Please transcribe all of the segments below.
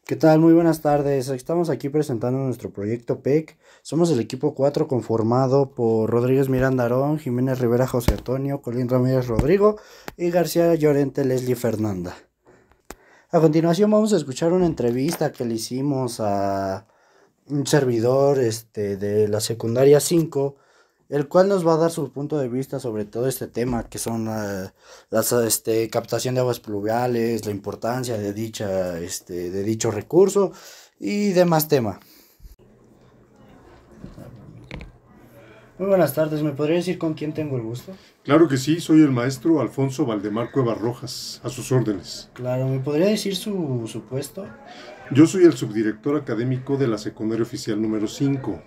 ¿Qué tal? Muy buenas tardes. Estamos aquí presentando nuestro proyecto PEC. Somos el equipo 4 conformado por Rodríguez Miranda Arón, Jiménez Rivera José Antonio, Colín Ramírez Rodrigo y García Llorente Leslie Fernanda. A continuación vamos a escuchar una entrevista que le hicimos a un servidor de la secundaria 5, el cual nos va a dar su punto de vista sobre todo este tema, que son las captación de aguas pluviales, la importancia de de dicho recurso y demás tema. Muy buenas tardes, ¿me podría decir con quién tengo el gusto? Claro que sí, soy el maestro Alfonso Valdemar Cuevas Rojas, a sus órdenes. Claro, ¿me podría decir su puesto? Yo soy el subdirector académico de la secundaria oficial número 5.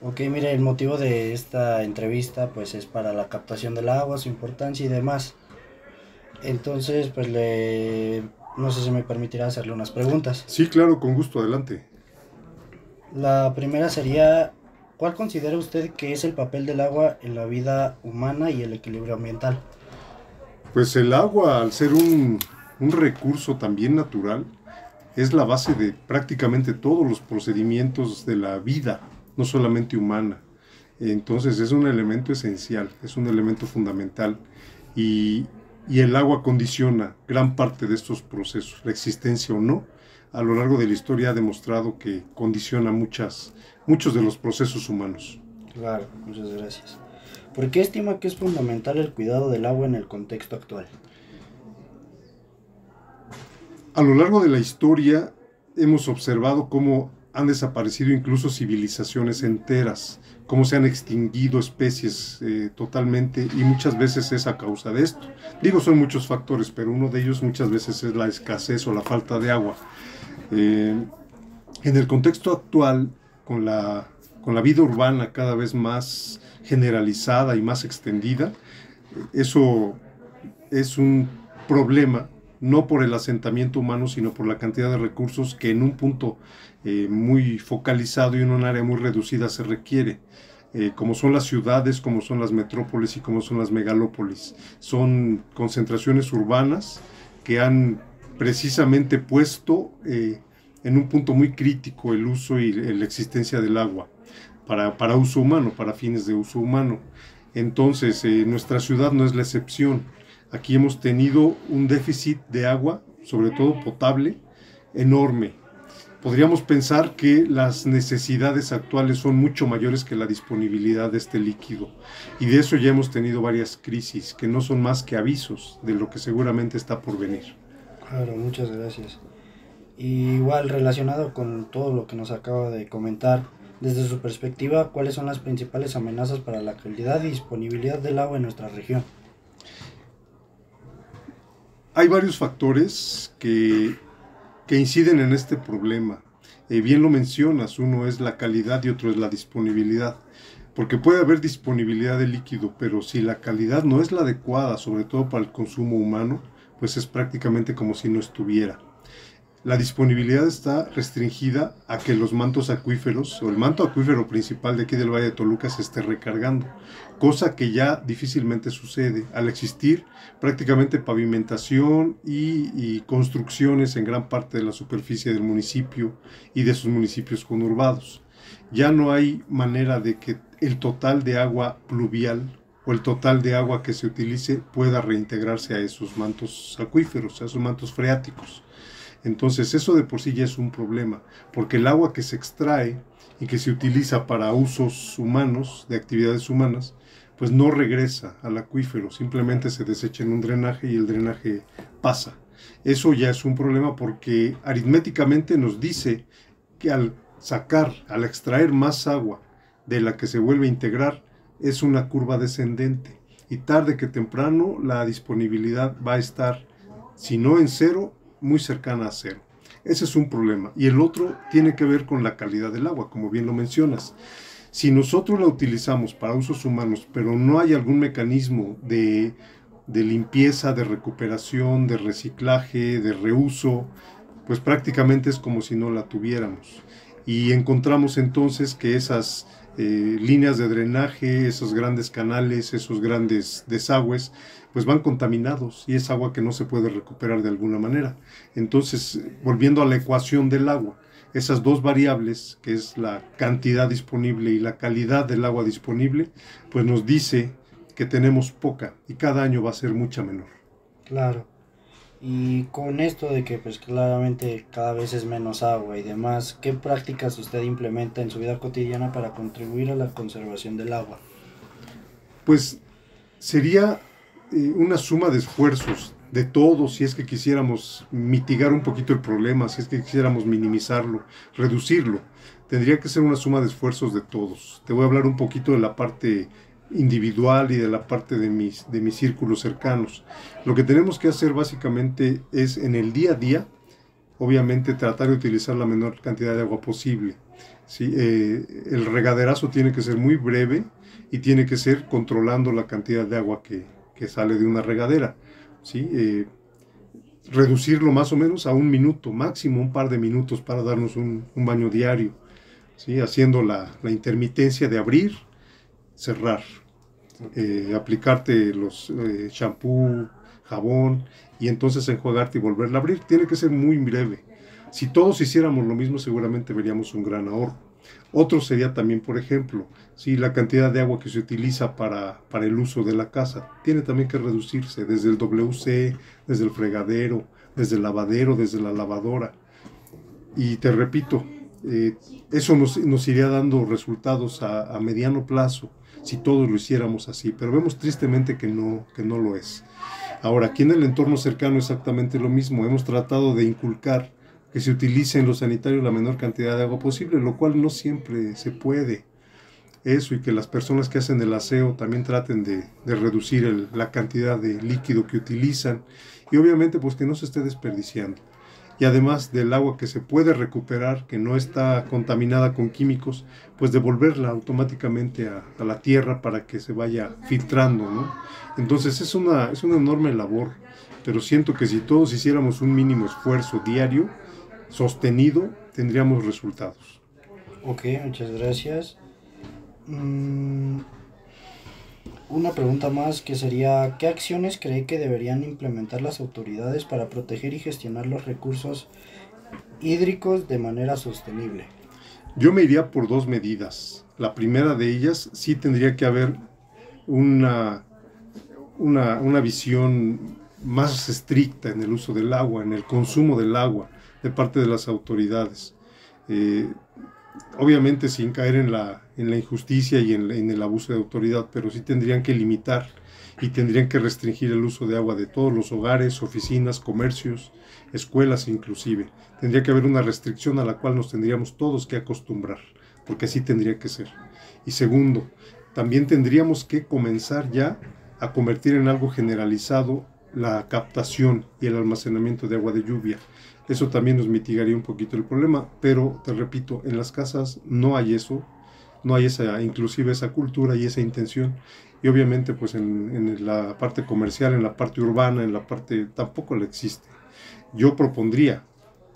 Ok, mire, el motivo de esta entrevista pues es para la captación del agua, su importancia y demás. Entonces, no sé si me permitirá hacerle unas preguntas. Sí, claro, con gusto, adelante. La primera sería, ¿cuál considera usted que es el papel del agua en la vida humana y el equilibrio ambiental? Pues el agua, al ser un recurso también natural, es la base de prácticamente todos los procedimientos de la vida, no solamente humana. Entonces es un elemento esencial, es un elemento fundamental y, y el agua condiciona gran parte de estos procesos, la existencia o no. A lo largo de la historia ha demostrado que condiciona muchos de los procesos humanos. Claro, muchas gracias. ¿Por qué estima que es fundamental el cuidado del agua en el contexto actual? A lo largo de la historia hemos observado cómo han desaparecido incluso civilizaciones enteras, cómo se han extinguido especies totalmente, y muchas veces es a causa de esto. Digo, son muchos factores, pero uno de ellos muchas veces es la escasez o la falta de agua. En el contexto actual, con la vida urbana cada vez más generalizada y más extendida, eso es un problema, no por el asentamiento humano, sino por la cantidad de recursos que en un punto muy focalizado y en un área muy reducida se requiere. Como son las ciudades, como son las metrópolis y como son las megalópolis. Son concentraciones urbanas que han precisamente puesto en un punto muy crítico el uso y la existencia del agua para uso humano, para fines de uso humano. Entonces, nuestra ciudad no es la excepción. Aquí hemos tenido un déficit de agua, sobre todo potable, enorme. Podríamos pensar que las necesidades actuales son mucho mayores que la disponibilidad de este líquido. Y de eso ya hemos tenido varias crisis, que no son más que avisos de lo que seguramente está por venir. Claro, muchas gracias. Y igual relacionado con todo lo que nos acaba de comentar, desde su perspectiva, ¿cuáles son las principales amenazas para la calidad y disponibilidad del agua en nuestra región? Hay varios factores que inciden en este problema. Bien lo mencionas, uno es la calidad y otro es la disponibilidad. Porque puede haber disponibilidad de líquido, pero si la calidad no es la adecuada, sobre todo para el consumo humano, pues es prácticamente como si no estuviera. La disponibilidad está restringida a que los mantos acuíferos o el manto acuífero principal de aquí del Valle de Toluca se esté recargando, cosa que ya difícilmente sucede al existir prácticamente pavimentación y construcciones en gran parte de la superficie del municipio y de sus municipios conurbados. Ya no hay manera de que el total de agua pluvial o el total de agua que se utilice pueda reintegrarse a esos mantos acuíferos, a esos mantos freáticos. Entonces eso de por sí ya es un problema, porque el agua que se extrae y que se utiliza para usos humanos, de actividades humanas, pues no regresa al acuífero, simplemente se desecha en un drenaje y el drenaje pasa. Eso ya es un problema porque aritméticamente nos dice que al extraer más agua de la que se vuelve a integrar, es una curva descendente y tarde que temprano la disponibilidad va a estar, si no en cero, muy cercana a cero. Ese es un problema. Y el otro tiene que ver con la calidad del agua, como bien lo mencionas. Si nosotros la utilizamos para usos humanos, pero no hay algún mecanismo de limpieza, de recuperación, de reciclaje, de reuso, pues prácticamente es como si no la tuviéramos. Y encontramos entonces que esas líneas de drenaje, esos grandes canales, esos grandes desagües, pues van contaminados y es agua que no se puede recuperar de alguna manera. Entonces, volviendo a la ecuación del agua, esas dos variables, que es la cantidad disponible y la calidad del agua disponible, pues nos dice que tenemos poca y cada año va a ser mucha menor. Claro. Y con esto de que pues claramente cada vez es menos agua y demás, ¿qué prácticas usted implementa en su vida cotidiana para contribuir a la conservación del agua? Pues sería una suma de esfuerzos de todos si es que quisiéramos mitigar un poquito el problema, si es que quisiéramos minimizarlo, reducirlo. Tendría que ser una suma de esfuerzos de todos. Te voy a hablar un poquito de la parte individual y de la parte de mis círculos cercanos. Lo que tenemos que hacer básicamente es en el día a día, obviamente tratar de utilizar la menor cantidad de agua posible. ¿Sí? El regaderazo tiene que ser muy breve y tiene que ser controlando la cantidad de agua que sale de una regadera. ¿Sí? Reducirlo más o menos a 1 minuto, máximo un par de minutos para darnos un baño diario. ¿Sí? Haciendo la intermitencia de abrir, cerrar, aplicarte los shampoo, jabón y entonces enjuagarte y volverla a abrir. Tiene que ser muy breve. Si todos hiciéramos lo mismo, seguramente veríamos un gran ahorro. Otro sería también, por ejemplo, si la cantidad de agua que se utiliza para el uso de la casa tiene también que reducirse desde el WC, desde el fregadero, desde el lavadero, desde la lavadora. Y te repito, eso nos iría dando resultados a mediano plazo si todos lo hiciéramos así, pero vemos tristemente que no lo es. Ahora, aquí en el entorno cercano exactamente lo mismo. Hemos tratado de inculcar que se utilice en los sanitarios la menor cantidad de agua posible, lo cual no siempre se puede. Eso, y que las personas que hacen el aseo también traten de reducir la cantidad de líquido que utilizan y obviamente pues que no se esté desperdiciando. Y además del agua que se puede recuperar, que no está contaminada con químicos, pues devolverla automáticamente a la tierra para que se vaya filtrando, ¿no? Entonces es una enorme labor, pero siento que si todos hiciéramos un mínimo esfuerzo diario, sostenido, tendríamos resultados. Ok, muchas gracias. Una pregunta más que sería, ¿qué acciones cree que deberían implementar las autoridades para proteger y gestionar los recursos hídricos de manera sostenible? Yo me iría por 2 medidas. La primera de ellas, sí tendría que haber una visión más estricta en el uso del agua, en el consumo del agua de parte de las autoridades. Obviamente sin caer en la injusticia y en el abuso de autoridad, pero sí tendrían que limitar y tendrían que restringir el uso de agua de todos los hogares, oficinas, comercios, escuelas inclusive. Tendría que haber una restricción a la cual nos tendríamos todos que acostumbrar, porque así tendría que ser. Y segundo, también tendríamos que comenzar ya a convertir en algo generalizado la captación y el almacenamiento de agua de lluvia. Eso también nos mitigaría un poquito el problema, pero te repito, en las casas no hay eso, no hay inclusive esa cultura y esa intención. Y obviamente pues en la parte comercial, en la parte urbana, en la parte tampoco la existe. Yo propondría,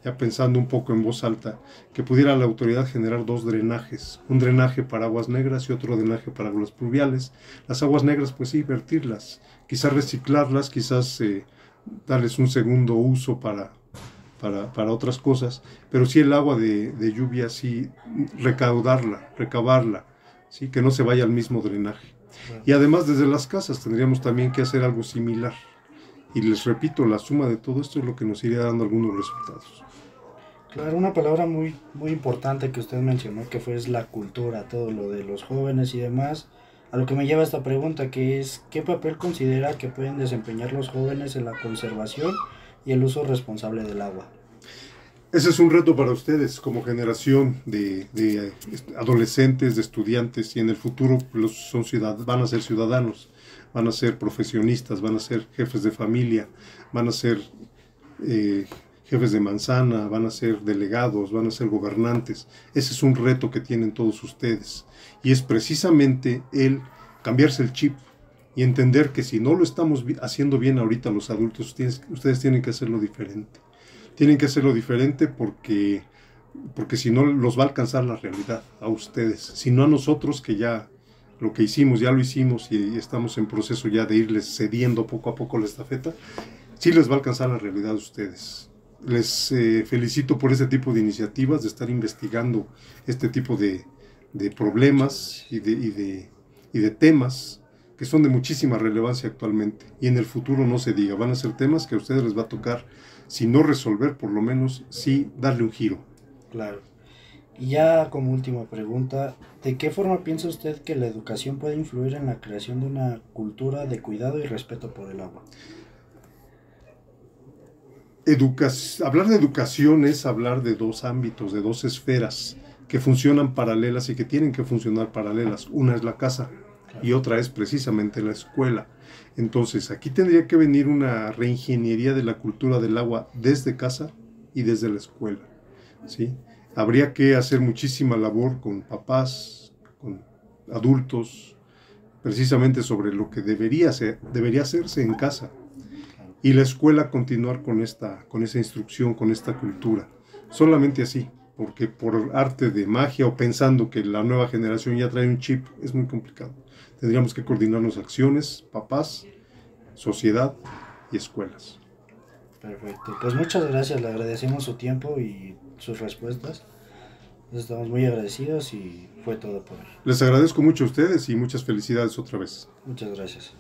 ya pensando un poco en voz alta, que pudiera la autoridad generar 2 drenajes, un drenaje para aguas negras y otro drenaje para aguas pluviales. Las aguas negras pues sí, vertirlas, quizás reciclarlas, quizás darles un segundo uso para otras cosas, pero sí el agua de lluvia, sí recavarla, ¿sí? Que no se vaya al mismo drenaje. Y además desde las casas tendríamos también que hacer algo similar. Y les repito, la suma de todo esto es lo que nos iría dando algunos resultados. Claro, una palabra muy, muy importante que usted mencionó, que fue la cultura, todo lo de los jóvenes y demás. A lo que me lleva esta pregunta, que es, ¿qué papel considera que pueden desempeñar los jóvenes en la conservación y el uso responsable del agua? Ese es un reto para ustedes como generación de adolescentes, de estudiantes, y en el futuro van a ser ciudadanos, van a ser profesionistas, van a ser jefes de familia, van a ser jefes de manzana, van a ser delegados, van a ser gobernantes. Ese es un reto que tienen todos ustedes, y es precisamente el cambiarse el chip y entender que si no lo estamos haciendo bien ahorita los adultos, ustedes tienen que hacerlo diferente. Tienen que hacerlo diferente porque si no los va a alcanzar la realidad a ustedes, sino a nosotros que ya lo que hicimos, ya lo hicimos y estamos en proceso ya de irles cediendo poco a poco la estafeta, sí les va a alcanzar la realidad a ustedes. Les felicito por ese tipo de iniciativas, de estar investigando este tipo de problemas y de temas que son de muchísima relevancia actualmente. Y en el futuro no se diga, van a ser temas que a ustedes les va a tocar, si no resolver, por lo menos sí darle un giro. Claro. Y ya como última pregunta, ¿de qué forma piensa usted que la educación puede influir en la creación de una cultura de cuidado y respeto por el agua? Hablar de educación es hablar de dos ámbitos, de dos esferas que funcionan paralelas y que tienen que funcionar paralelas. Una es la casa y otra es precisamente la escuela. Entonces, aquí tendría que venir una reingeniería de la cultura del agua desde casa y desde la escuela, ¿sí? Habría que hacer muchísima labor con papás, con adultos, precisamente sobre lo que debería hacerse en casa. Y la escuela continuar con esa instrucción, con esta cultura. Solamente así, porque por arte de magia o pensando que la nueva generación ya trae un chip, es muy complicado. Tendríamos que coordinarnos acciones, papás, sociedad y escuelas. Perfecto, pues muchas gracias, le agradecemos su tiempo y sus respuestas. Estamos muy agradecidos y fue todo por hoy. Les agradezco mucho a ustedes y muchas felicidades otra vez. Muchas gracias.